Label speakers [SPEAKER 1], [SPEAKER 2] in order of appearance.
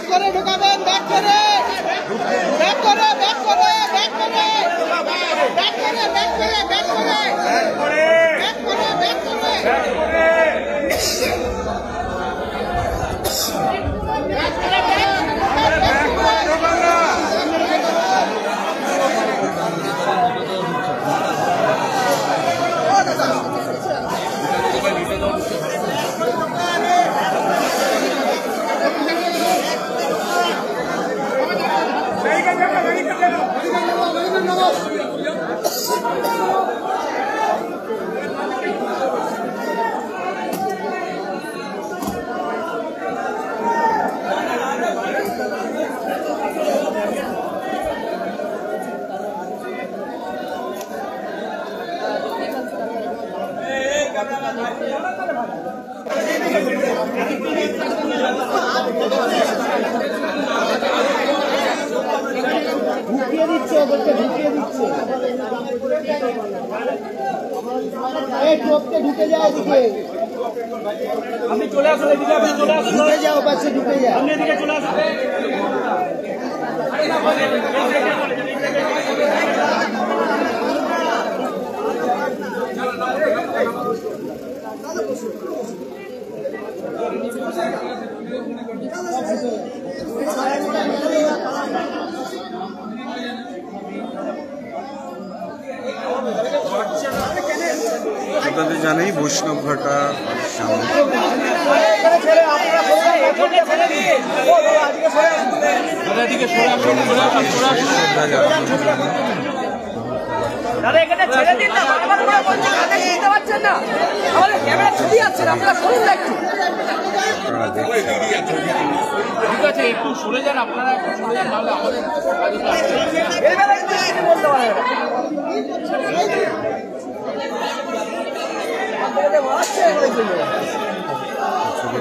[SPEAKER 1] Back করে ঢুকাবেন, back করে back করে ব্যাক করে ব্যাক করে ব্যাক করে ব্যাক করে ব্যাক করে ব্যাক করে ব্যাক করে ব্যাক করে ঢুকিয়ে দিচ্ছে, ওদেরকে ঢুকিয়ে দিচ্ছে। এই টোপকে ঢুকে যায় এদিকে,
[SPEAKER 2] আপনি চলে আসুন এদিকে, আপনি চলে আসুন,
[SPEAKER 1] ঢুকে যাও, পাশে ঢুকে যাও।
[SPEAKER 2] আপনি এদিকে চলে আসুন।
[SPEAKER 3] আপনাদের জানাই বৈষ্ণবঘাটা সামনে
[SPEAKER 4] দাদা এখানে ছেড়ে দিন না, বারবার করে বলছেন আপনি শুনতে পাচ্ছেন না, আমাদের ক্যামেরা ছবি আছে, আপনারা শুনুন না একটু।
[SPEAKER 2] ঠিক আছে, একটু সরে যান, আপনারা একটু সরে যান, নাহলে আমাদের
[SPEAKER 4] এবারে একটু কিছু বলতে পারে না।
[SPEAKER 3] ছবি